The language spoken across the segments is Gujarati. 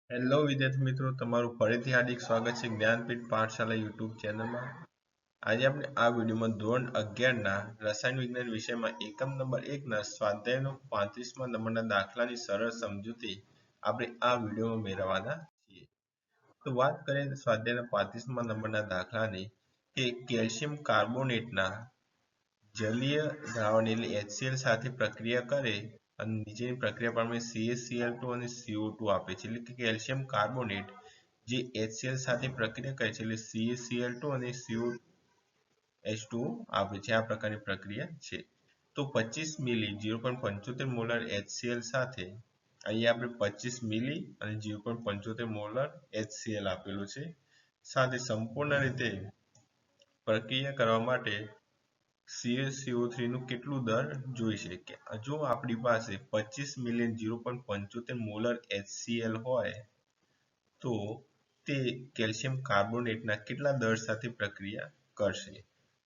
હેલો વિદ્યાર્થી મિત્રો, તમારું ફરીથી હાર્દિક સ્વાગત છે જ્ઞાનપીઠ પાઠશાલા યુટ્યુબ ચેનલમાં. આજે આપણે આ વિડીયોમાં ધોરણ 11ના રસાયણ વિજ્ઞાન વિષયમાં એકમ નંબર 1ના સ્વાધ્યાયનો 35મા નંબરના દાખલાની સરળ સમજૂતી આપણે આ વિડીયોમાં મેળવવાના છીએ. તો વાત કરીએ સ્વાધ્યાયના 35મા નંબરના દાખલાની કે કેલ્શિયમ કાર્બોનેટના જલીય દ્રાવણ એટલે HCl સાથે પ્રક્રિયા કરે અને નીચેની પ્રક્રિયા પ્રમાણે CaCl2 અને CO2 આપે છે. એટલે કે કેલ્શિયમ કાર્બોનેટ જે HCl સાથે પ્રક્રિયા કરે છે એટલે CaCl2 અને COH2 આપે છે. આ પ્રકારની પ્રક્રિયા છે. તો 25 મિલી 0.75 મોલર HCl સાથે અહીંયા આપણે 25 મિલી અને 0.75 મોલર HCl આપેલું છે. સાથે સંપૂર્ણ રીતે પ્રક્રિયા કરવા માટે CaCO3 નું કેટલું દર જોઈશે કે જો આપણી પાસે 25 મિલિયન 0.75 મોલર HCl હોય તો તે કેલ્શિયમ કાર્બોનેટના કેટલા દર સાથે પ્રક્રિયા કરશે.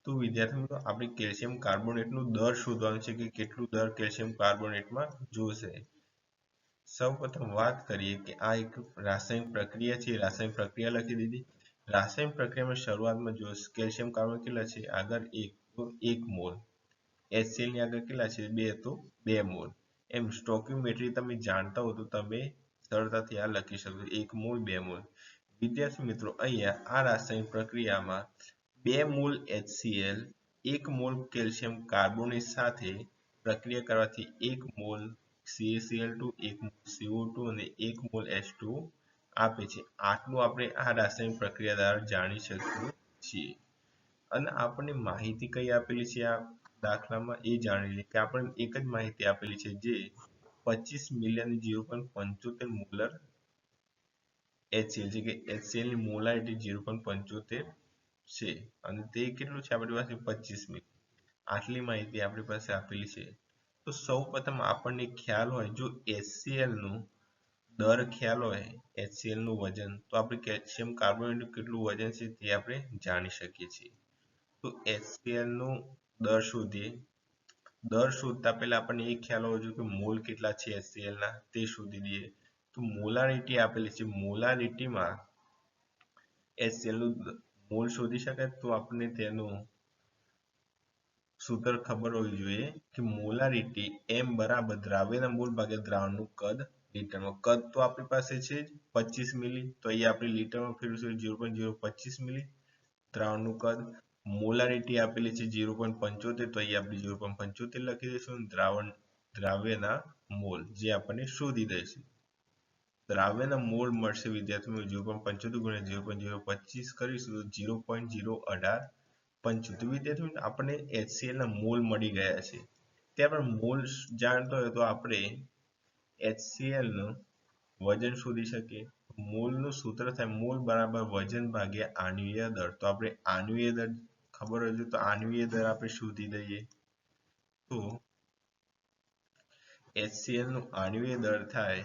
તો વિદ્યાર્થી મિત્રો આપણે કેલ્શિયમ કાર્બોનેટનું દર શોધવાનું છે કે કેટલું દર કેલ્શિયમ કાર્બોનેટમાં જોશે. સૌપ્રથમ વાત કરીએ કે આ એક રાસાયણિક પ્રક્રિયા છે. રાસાયણિક પ્રક્રિયા લખી દીધી. રાસાયણિક પ્રક્રિયામાં શરૂઆતમાં જો કેલ્શિયમ કાર્બોનેટ કેટલા છે આગળ 1 મોલ, HCl ની આગળ કેટલા છે 2 તો 2 મોલ. એમ સ્ટોઇકિયોમેટ્રી તમે જાણતા હો તો તમે સરળતાથી આ લખી શકો 1 મોલ 2 મોલ. વિદ્યાર્થી મિત્રો અહીંયા આ રાસાયણિક પ્રક્રિયામાં 2 mall HCl 1 mall calcium carbonate સાથે પ્રક્રિયા કરવાથી 1 મોલ CaCl2 1 મોલ CO2 અને 1 મોલ H2 આપે છે. આટલું આપણે આ રાસાયણિક પ્રક્રિયા દ્વારા જાણી શકીએ છીએ. અને આપણને માહિતી કઈ આપેલી છે આ દાખલામાં એ જાણી લઈએ કે આપણને એક જ માહિતી આપેલી છે જે 25 મિલિયન 0.75 મોલર HCl છે કે HCl ની મોલારિટી 0.75 છે અને તે કેટલું છે આપણી પાસે 25 મિલી. આટલી માહિતી આપણી પાસે આપેલી છે. તો સૌપ્રથમ આપણને ખ્યાલ હોય જો HCl નું દર ખ્યાલ હોય HCl નું વજન તો આપણે કેલ્શિયમ કાર્બોનેટનું કેટલું વજન છે તે આપણે જાણી શકીએ છીએ. તો HCl નું દર શોધીએ. દર શોધતા પહેલા આપણને એ ખ્યાલ હોવો જોઈએ કે મોલ કેટલા છે HCl ના તે શોધી દઈએ. તો મોલારિટી આપેલી છે. મોલારિટીમાં HCl નું મોલ શોધી શકાય તો આપણને તેનું સૂત્ર ખબર હોવી જોઈએ કે મોલારિટી M બરાબર દ્રાવ્યના મોલ ભાગ્યા દ્રાવણનું કદ લીટરમાં. કદ તો આપણી પાસે છે જ 25 મિલી તો અહીંયા આપણે લીટરમાં ફેરવીશું 0.025 મિલી. દ્રાવણનું કદ મોલારિટી આપેલી છે 0.75 તો અહીંયા આપણે 0.75 લખી દઈશું. દ્રાવ્યના મોલ જે આપણને શોધી દઈશું. દ્રાવ્યના મોલ મળશે વિદ્યાર્થી મિત્રો 0.75 ગુણ્યા 0.025 કરીશું તો 0.018 તો વિદ્યાર્થી મિત્રો આપણને HCl ના મોલ મળી ગયા છે. ત્યાં પણ મોલ જાણતો હોય તો આપણે HCl નું વજન શોધી શકીએ. મોલનું સૂત્ર થાય મોલ બરાબર વજન ભાગ્યા આણ્વીય દળ. તો આપણે આણ્વીય દળ ખબર હોય તો આણ્વીય દળ આપણે શોધી દઈએ. તો HCl નું આણ્વીય દળ થાય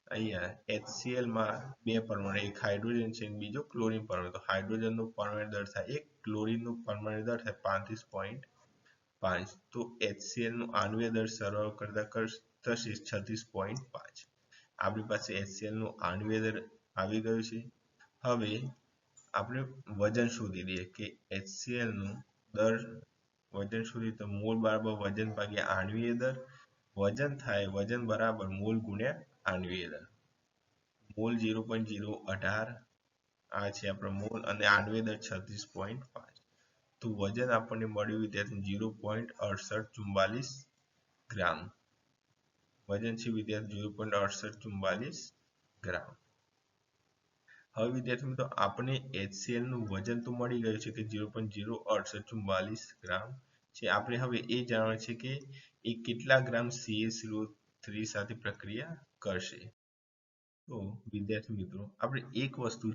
અહીંયા HCl માં બે પરમાણુ એક હાઇડ્રોજન છે અને બીજો ક્લોરીન પરમાણુ. તો હાઇડ્રોજનનું પરમાણુ દળ થાય 1, ક્લોરીનનું પરમાણુ દળ થાય 35.5. તો HCl નું આણ્વીય દળ સરવાળો કરતા થશે 36.5. આપણી પાસે HCl નું આણ્વીય દળ આવી ગયું છે. હવે આપણે વજન શોધી દઈએ કે HCl નું દર વજન શોધી તો મોલ બરાબર વજન ભાગ્યા આણ્વીય દળ. વજન થાય વજન બરાબર મોલ ગુણ્યા આણ્વીય દળ. મોલ 0.018 આ છે આપણો મોલ અને આણ્વીય દળ 36.5. તો વજન આપણને મળ્યું વિદ્યાર્થી 0.6844 ગ્રામ. વજન છે વિદ્યાર્થી 0.6844 ગ્રામ. હવે વિદ્યાર્થી મિત્રો આપણે HCl નું વજન તો મળી ગયું છે કે 0.06844 ગ્રામ છે. આપણે હવે એ જાણવાનું છે કે એ કેટલા ગ્રામ CaCO3 સાથે પ્રક્રિયા કરશે. તો વિદ્યાર્થી મિત્રો આપણે એક વસ્તુ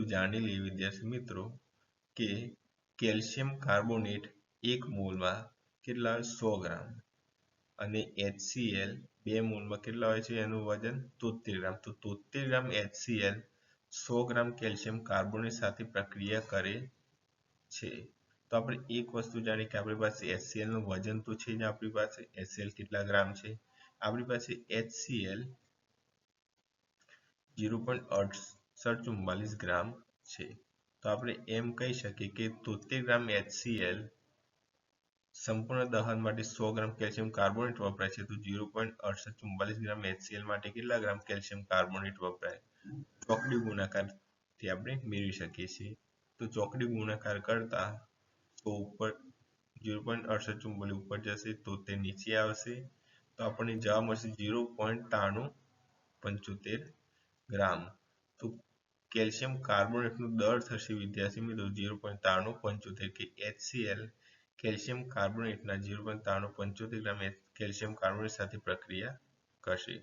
જાણી લઈએ વિદ્યાર્થી મિત્રો કે કેલ્શિયમ કાર્બોનેટ 1 મોલમાં કેટલા 100 ગ્રામ અને HCl 2 મોલમાં કેટલા હોય છે એનું વજન 73 ગ્રામ. તો 73 ગ્રામ HCl 100 ગ્રામ કેલ્શિયમ કાર્બોનેટ સાથે પ્રક્રિયા કરે છે. તો આપણે એક વસ્તુ જાણીએ કે આપણી પાસે HCl નું વજન તો છે જ આપણી પાસે HCl કેટલા ગ્રામ છે. આપણી પાસે HCl 0.6844 ગ્રામ છે. તો આપણે એમ કહી શકીએ કે 73 ગ્રામ HCl સંપૂર્ણ દહન માટે 100 ગ્રામ કેલ્શિયમ કાર્બોનેટ વપરાય છે. તો 0.6844 ગ્રામ HCl માટે કેટલા ગ્રામ કેલ્શિયમ કાર્બોનેટ વપરાય? ચોકડી ગુણાકારથી આપણે મેળવી શકીએ છીએ. તો ચોકડી ગુણાકાર કરતા તો ઉપર 0.6844 ઉપર જશે તો તે નીચે આવશે. તો આપણને જવાબ મળશે 0.9375 ગ્રામ. તો કેલ્શિયમ કાર્બોનેટનું દળ થશે વિદ્યાર્થી મિત્રો 0.9375 કે HCl કેલ્શિયમ કાર્બોનેટના 0.9375 ગ્રામ કેલ્શિયમ કાર્બોનેટ સાથે પ્રક્રિયા કરશે.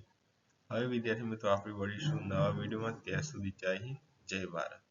હવે વિદ્યાર્થી મિત્રો આપણે મળીશું નવા વિડીયોમાં. ત્યાં સુધી જય હિન્દ, જય ભારત.